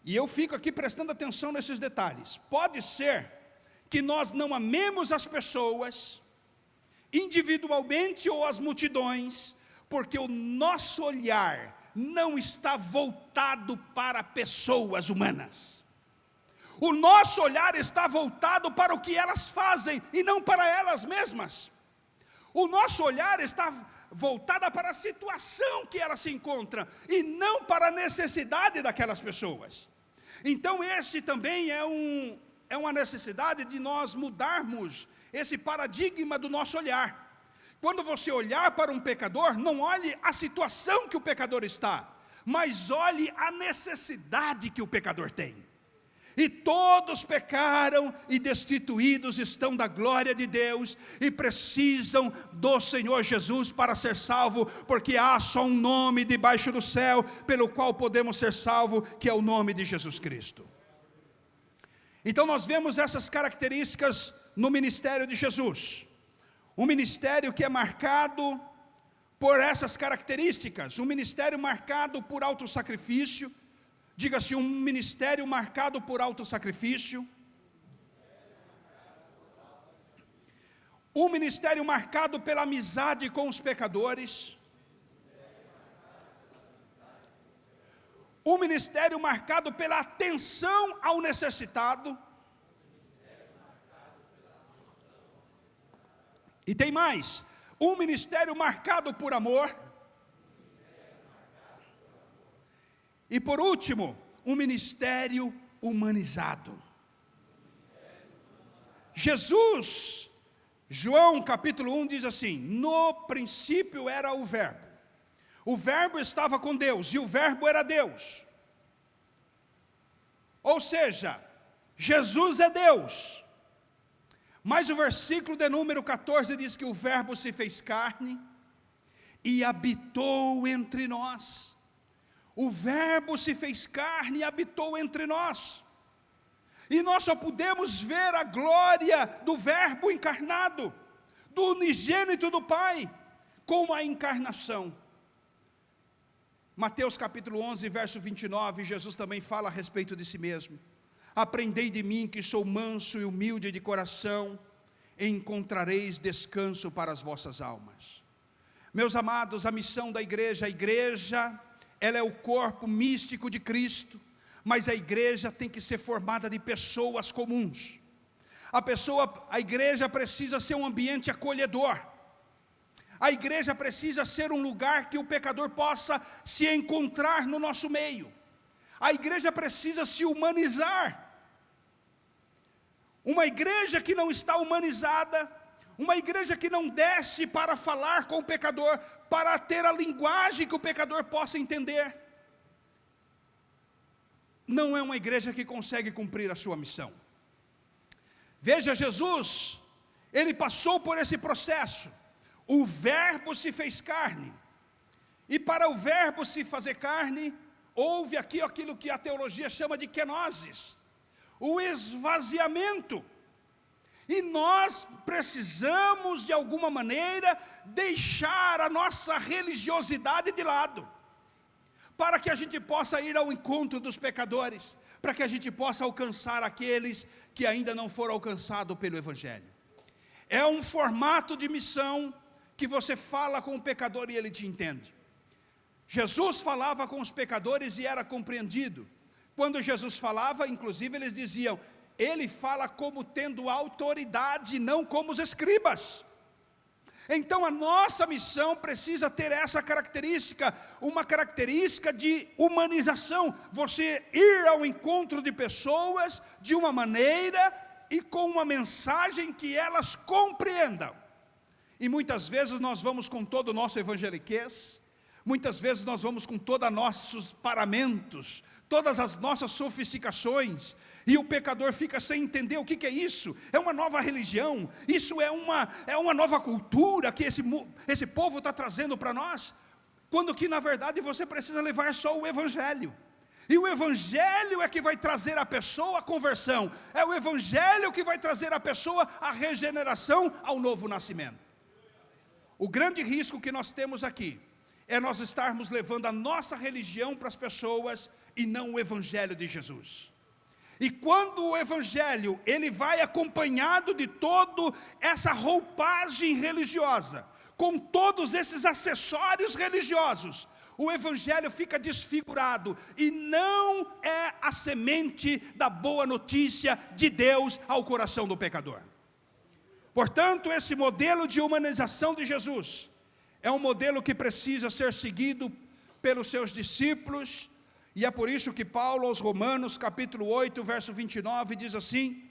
E eu fico aqui prestando atenção nesses detalhes. Pode ser que nós não amemos as pessoas individualmente ou as multidões, porque o nosso olhar não está voltado para pessoas humanas. O nosso olhar está voltado para o que elas fazem e não para elas mesmas. O nosso olhar está voltado para a situação que elas se encontram e não para a necessidade daquelas pessoas. Então esse também é uma necessidade de nós mudarmos esse paradigma do nosso olhar. Quando você olhar para um pecador, não olhe a situação que o pecador está, mas olhe a necessidade que o pecador tem. E todos pecaram e destituídos estão da glória de Deus, e precisam do Senhor Jesus para ser salvo, porque há só um nome debaixo do céu, pelo qual podemos ser salvos, que é o nome de Jesus Cristo. Então nós vemos essas características no ministério de Jesus. Um ministério que é marcado por essas características, um ministério marcado por autossacrifício. Diga-se, um ministério marcado por autossacrifício. Um ministério marcado pela amizade com os pecadores. Um ministério marcado pela atenção ao necessitado. E tem mais, um ministério marcado por amor. E por último, um ministério humanizado. Jesus, João capítulo 1 diz assim: no princípio era o verbo estava com Deus, e o verbo era Deus. Ou seja, Jesus é Deus. Mas o versículo de número 14 diz que o verbo se fez carne e habitou entre nós. O verbo se fez carne e habitou entre nós. E nós só podemos ver a glória do verbo encarnado, do unigênito do Pai, com a encarnação. Mateus capítulo 11, verso 29, Jesus também fala a respeito de si mesmo. Aprendei de mim que sou manso e humilde de coração, e encontrareis descanso para as vossas almas. Meus amados, a missão da igreja, ela é o corpo místico de Cristo, mas a igreja tem que ser formada de pessoas comuns. A igreja precisa ser um ambiente acolhedor. A igreja precisa ser um lugar que o pecador possa se encontrar no nosso meio. A igreja precisa se humanizar. Uma igreja que não está humanizada, uma igreja que não desce para falar com o pecador, para ter a linguagem que o pecador possa entender, não é uma igreja que consegue cumprir a sua missão. Veja, Jesus, ele passou por esse processo. O verbo se fez carne, e para o verbo se fazer carne, houve aqui aquilo que a teologia chama de kenosis, o esvaziamento. E nós precisamos de alguma maneira deixar a nossa religiosidade de lado, para que a gente possa ir ao encontro dos pecadores, para que a gente possa alcançar aqueles que ainda não foram alcançados pelo Evangelho. É um formato de missão que você fala com o pecador e ele te entende. Jesus falava com os pecadores e era compreendido. Quando Jesus falava, inclusive eles diziam: ele fala como tendo autoridade, não como os escribas. Então a nossa missão precisa ter essa característica, uma característica de humanização. Você ir ao encontro de pessoas de uma maneira e com uma mensagem que elas compreendam. E muitas vezes nós vamos com todo o nosso evangeliquez, muitas vezes nós vamos com todos os nossos paramentos, todas as nossas sofisticações, e o pecador fica sem entender o que é isso. É uma nova religião, isso é uma nova cultura que esse povo está trazendo para nós, quando que na verdade você precisa levar só o Evangelho. E o Evangelho é que vai trazer a pessoa a conversão, é o Evangelho que vai trazer a pessoa a regeneração, ao novo nascimento. O grande risco que nós temos aqui é nós estarmos levando a nossa religião para as pessoas e não o Evangelho de Jesus. E quando o Evangelho, ele vai acompanhado de toda essa roupagem religiosa, com todos esses acessórios religiosos, o Evangelho fica desfigurado e não é a semente da boa notícia de Deus ao coração do pecador. Portanto, esse modelo de humanização de Jesus é um modelo que precisa ser seguido pelos seus discípulos, e é por isso que Paulo aos Romanos, capítulo 8, verso 29, diz assim: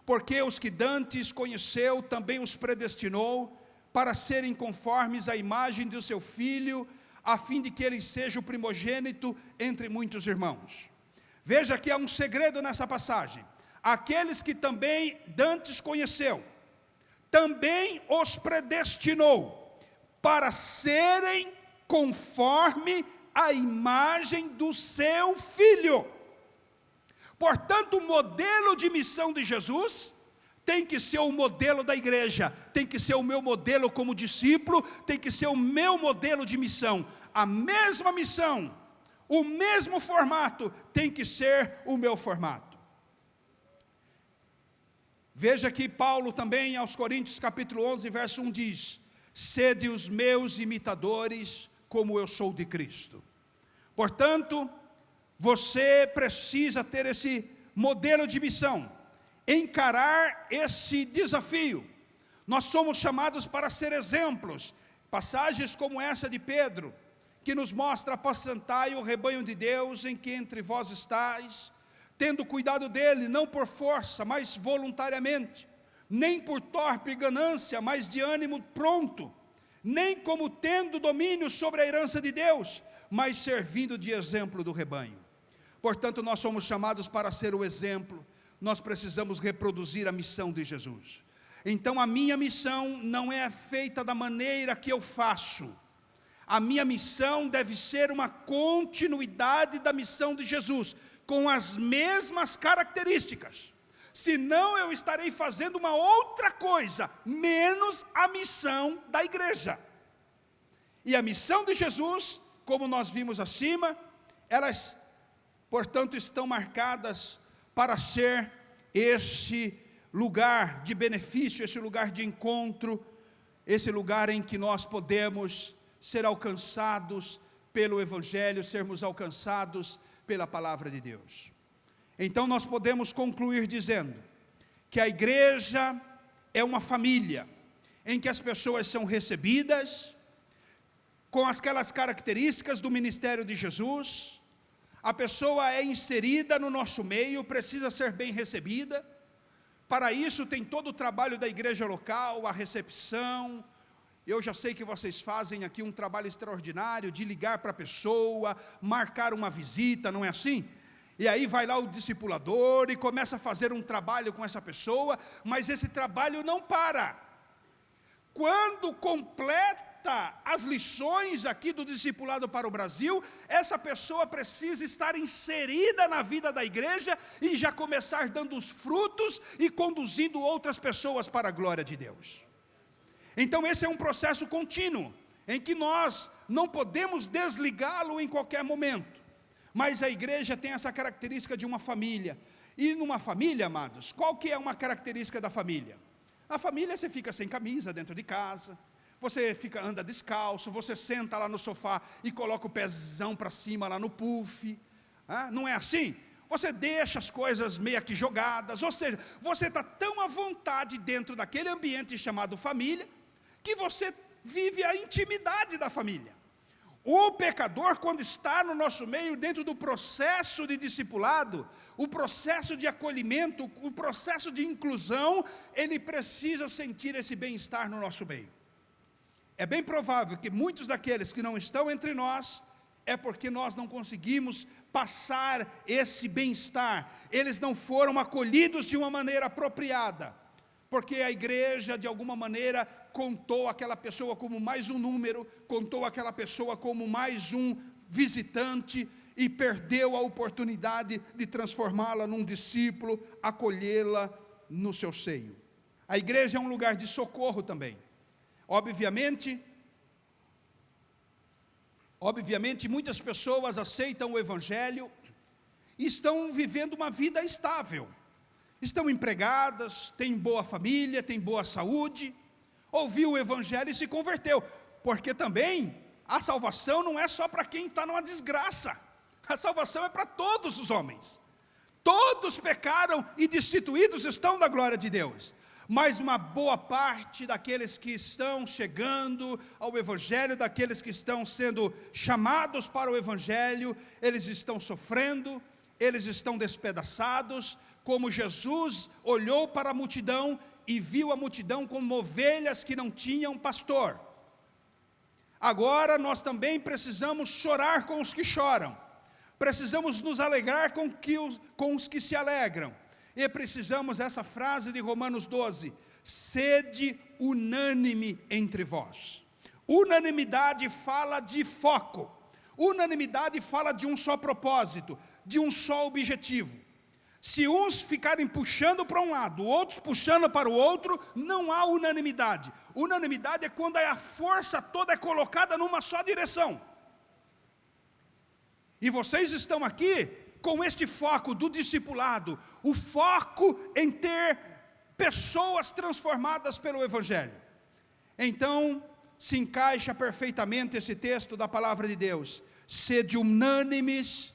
porque os que dantes conheceu, também os predestinou, para serem conformes à imagem do seu Filho, a fim de que ele seja o primogênito entre muitos irmãos. Veja que há um segredo nessa passagem. Aqueles que também dantes conheceu, também os predestinou para serem conforme a imagem do seu Filho. Portanto, o modelo de missão de Jesus tem que ser o modelo da igreja, tem que ser o meu modelo como discípulo, tem que ser o meu modelo de missão. A mesma missão, o mesmo formato, tem que ser o meu formato. Veja que Paulo também, aos Coríntios capítulo 11, verso 1 diz: sede os meus imitadores, como eu sou de Cristo. Portanto, você precisa ter esse modelo de missão, encarar esse desafio. Nós somos chamados para ser exemplos. Passagens como essa de Pedro, que nos mostra: apacentai o rebanho de Deus em que entre vós estáis, tendo cuidado dele, não por força, mas voluntariamente, nem por torpe ganância, mas de ânimo pronto, nem como tendo domínio sobre a herança de Deus, mas servindo de exemplo do rebanho. Portanto, nós somos chamados para ser o exemplo, nós precisamos reproduzir a missão de Jesus. Então, a minha missão não é feita da maneira que eu faço. A minha missão deve ser uma continuidade da missão de Jesus, com as mesmas características. Senão eu estarei fazendo uma outra coisa, menos a missão da igreja. E a missão de Jesus, como nós vimos acima, elas, portanto, estão marcadas para ser esse lugar de benefício, esse lugar de encontro, esse lugar em que nós podemos ser alcançados pelo Evangelho, sermos alcançados pela palavra de Deus. Então nós podemos concluir dizendo que a igreja é uma família, em que as pessoas são recebidas, com aquelas características do ministério de Jesus. A pessoa é inserida no nosso meio, precisa ser bem recebida. Para isso tem todo o trabalho da igreja local, a recepção. Eu já sei que vocês fazem aqui um trabalho extraordinário de ligar para a pessoa, marcar uma visita, não é assim? E aí vai lá o discipulador e começa a fazer um trabalho com essa pessoa, mas esse trabalho não para. Quando completa as lições aqui do discipulado para o Brasil, essa pessoa precisa estar inserida na vida da igreja e já começar dando os frutos e conduzindo outras pessoas para a glória de Deus. Então esse é um processo contínuo, em que nós não podemos desligá-lo em qualquer momento. Mas a igreja tem essa característica de uma família. E numa família, amados, qual que é uma característica da família? Na família você fica sem camisa dentro de casa, você anda descalço, você senta lá no sofá e coloca o pezão para cima lá no puff. Não é assim? Você deixa as coisas meio que jogadas, ou seja, você está tão à vontade dentro daquele ambiente chamado família, que você vive a intimidade da família. O pecador, quando está no nosso meio, dentro do processo de discipulado, o processo de acolhimento, o processo de inclusão, ele precisa sentir esse bem-estar no nosso meio. É bem provável que muitos daqueles que não estão entre nós, é porque nós não conseguimos passar esse bem-estar, eles não foram acolhidos de uma maneira apropriada, porque a igreja, de alguma maneira, contou aquela pessoa como mais um número, contou aquela pessoa como mais um visitante, e perdeu a oportunidade de transformá-la num discípulo, acolhê-la no seu seio. A igreja é um lugar de socorro também. Obviamente, muitas pessoas aceitam o Evangelho e estão vivendo uma vida estável. Estão empregadas, têm boa família, têm boa saúde, ouviu o Evangelho e se converteu, porque também a salvação não é só para quem está numa desgraça, a salvação é para todos os homens. Todos pecaram e destituídos estão da glória de Deus, mas uma boa parte daqueles que estão chegando ao Evangelho, daqueles que estão sendo chamados para o Evangelho, eles estão sofrendo, eles estão despedaçados, como Jesus olhou para a multidão e viu a multidão como ovelhas que não tinham pastor. Agora nós também precisamos chorar com os que choram, precisamos nos alegrar com os que se alegram, e precisamos, essa frase de Romanos 12, sede unânime entre vós. Unanimidade fala de foco, unanimidade fala de um só propósito, de um só objetivo. Se uns ficarem puxando para um lado, outros puxando para o outro, não há unanimidade. Unanimidade é quando a força toda é colocada numa só direção. E vocês estão aqui com este foco do discipulado, o foco em ter pessoas transformadas pelo Evangelho. Então, se encaixa perfeitamente esse texto da palavra de Deus. Sede unânimes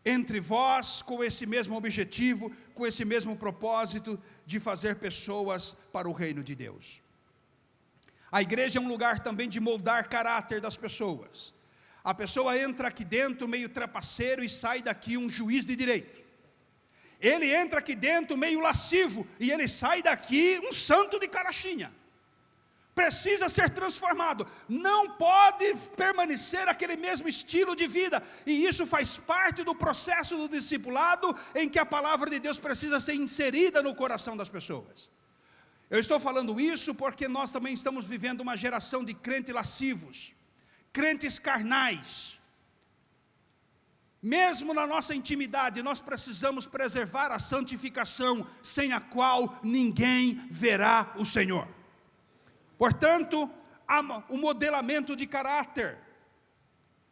entre vós, com esse mesmo objetivo, com esse mesmo propósito de fazer pessoas para o reino de Deus. A igreja é um lugar também de moldar caráter das pessoas. A pessoa entra aqui dentro meio trapaceiro e sai daqui um juiz de direito. Ele entra aqui dentro meio lascivo e ele sai daqui um santo de carachinha. Precisa ser transformado, não pode permanecer aquele mesmo estilo de vida, e isso faz parte do processo do discipulado, em que a palavra de Deus precisa ser inserida no coração das pessoas. Eu estou falando isso porque nós também estamos vivendo uma geração de crentes lascivos, crentes carnais. Mesmo na nossa intimidade, nós precisamos preservar a santificação, sem a qual ninguém verá o Senhor. Portanto, o modelamento de caráter.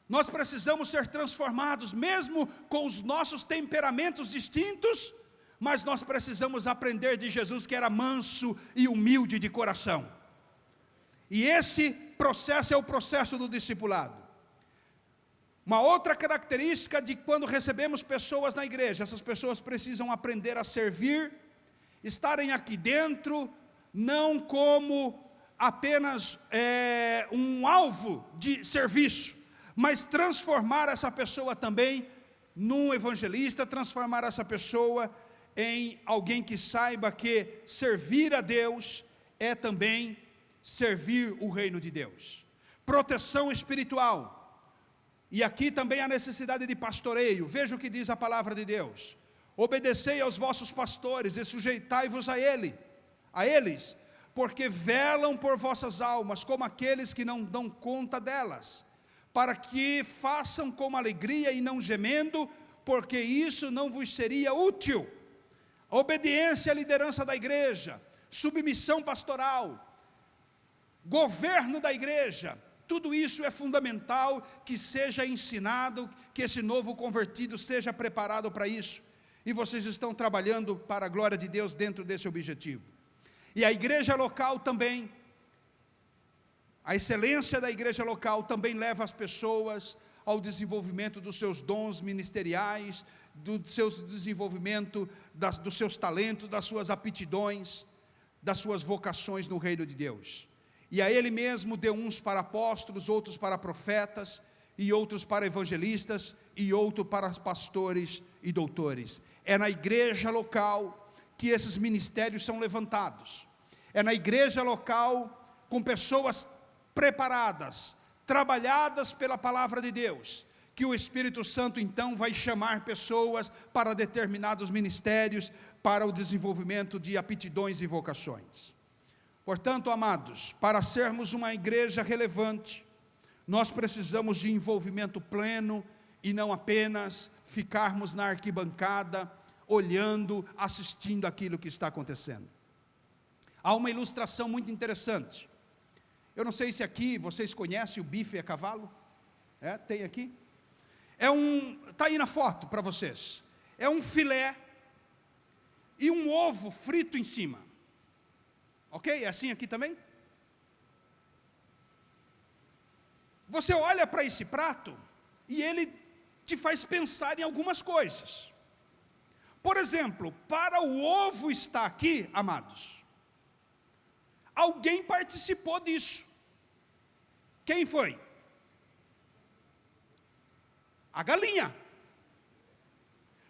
Nós precisamos ser transformados, mesmo com os nossos temperamentos distintos, mas nós precisamos aprender de Jesus, que era manso e humilde de coração. E esse processo é o processo do discipulado. Uma outra característica de quando recebemos pessoas na igreja, essas pessoas precisam aprender a servir, estarem aqui dentro, não como apenas um alvo de serviço, mas transformar essa pessoa também num evangelista, transformar essa pessoa em alguém que saiba que servir a Deus é também servir o reino de Deus. Proteção espiritual. E aqui também a necessidade de pastoreio. Veja o que diz a palavra de Deus. Obedecei aos vossos pastores e sujeitai-vos a eles, porque velam por vossas almas, como aqueles que não dão conta delas, para que façam com alegria e não gemendo, porque isso não vos seria útil. Obediência à liderança da igreja, submissão pastoral, governo da igreja, tudo isso é fundamental que seja ensinado, que esse novo convertido seja preparado para isso, e vocês estão trabalhando para a glória de Deus dentro desse objetivo. E a igreja local também, a excelência da igreja local também leva as pessoas ao desenvolvimento dos seus dons ministeriais, do seu desenvolvimento dos seus talentos, das suas aptidões, das suas vocações no reino de Deus. E a ele mesmo deu uns para apóstolos, outros para profetas, e outros para evangelistas, e outros para pastores e doutores. É na igreja local que esses ministérios são levantados. É na igreja local, com pessoas preparadas, trabalhadas pela palavra de Deus, que o Espírito Santo então vai chamar pessoas para determinados ministérios, para o desenvolvimento de aptidões e vocações. Portanto, amados, para sermos uma igreja relevante, nós precisamos de envolvimento pleno e não apenas ficarmos na arquibancada, olhando, assistindo aquilo que está acontecendo. Há uma ilustração muito interessante. Eu não sei se aqui vocês conhecem o bife a cavalo. Tem aqui? Está aí na foto para vocês. É um filé e um ovo frito em cima. Ok? É assim aqui também? Você olha para esse prato e ele te faz pensar em algumas coisas. Por exemplo, para o ovo estar aqui, amados, alguém participou disso. Quem foi? A galinha.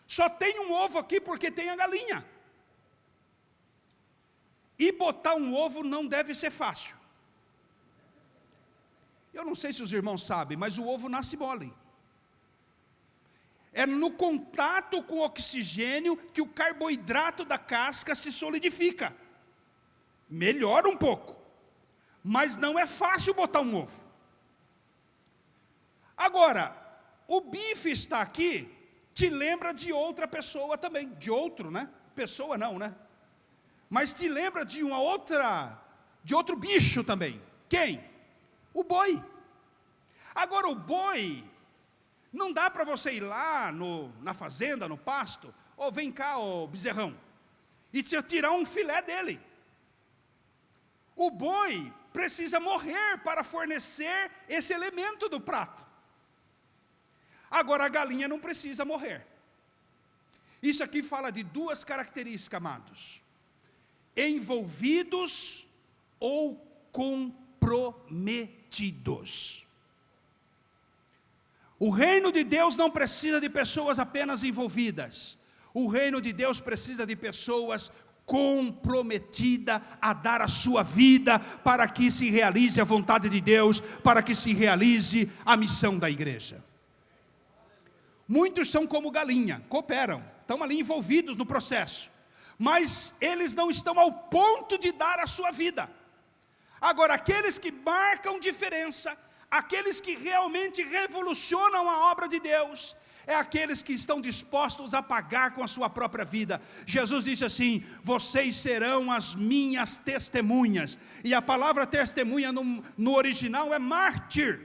Só tem um ovo aqui porque tem a galinha. E botar um ovo não deve ser fácil. Eu não sei se os irmãos sabem, mas o ovo nasce mole. É no contato com o oxigênio que o carboidrato da casca se solidifica. Melhora um pouco, mas não é fácil botar um ovo. Agora, o bife está aqui, te lembra de outra pessoa também, de outro, né? Pessoa não, né? Mas te lembra de outro bicho também. Quem? O boi. Agora o boi, não dá para você ir lá na fazenda, no pasto, ou vem cá, ô bezerrão, e tirar um filé dele. O boi precisa morrer para fornecer esse elemento do prato. Agora a galinha não precisa morrer. Isso aqui fala de duas características, amados: envolvidos ou comprometidos. O reino de Deus não precisa de pessoas apenas envolvidas. O reino de Deus precisa de pessoas comprometidas a dar a sua vida para que se realize a vontade de Deus, para que se realize a missão da igreja. Muitos são como galinha, cooperam, estão ali envolvidos no processo, mas eles não estão ao ponto de dar a sua vida. Agora, aqueles que marcam diferença, aqueles que realmente revolucionam a obra de Deus, é aqueles que estão dispostos a pagar com a sua própria vida. Jesus disse assim: vocês serão as minhas testemunhas. E a palavra testemunha no original é mártir.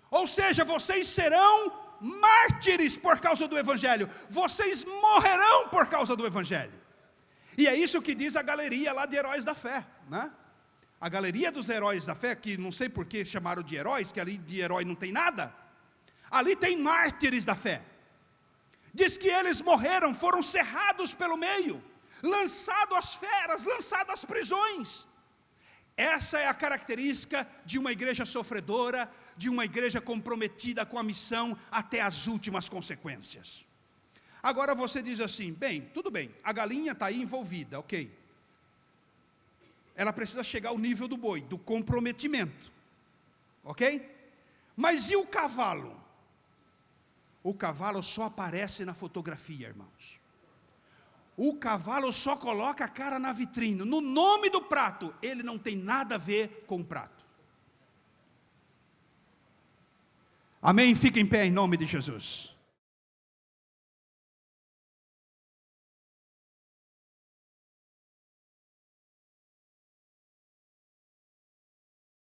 Ou seja, vocês serão mártires por causa do Evangelho. Vocês morrerão por causa do Evangelho. E é isso que diz a galeria lá de heróis da fé, né? A galeria dos heróis da fé, que não sei por que chamaram de heróis, que ali de herói não tem nada. Ali tem mártires da fé. Diz que eles morreram, foram cerrados pelo meio, lançados às feras, lançados às prisões. Essa é a característica de uma igreja sofredora, de uma igreja comprometida com a missão até as últimas consequências. Agora você diz assim: bem, tudo bem, a galinha está aí envolvida, ok. Ela precisa chegar ao nível do boi, do comprometimento, ok? Mas e o cavalo? O cavalo só aparece na fotografia, irmãos. O cavalo só coloca a cara na vitrine, no nome do prato. Ele não tem nada a ver com o prato. Amém? Fica em pé em nome de Jesus.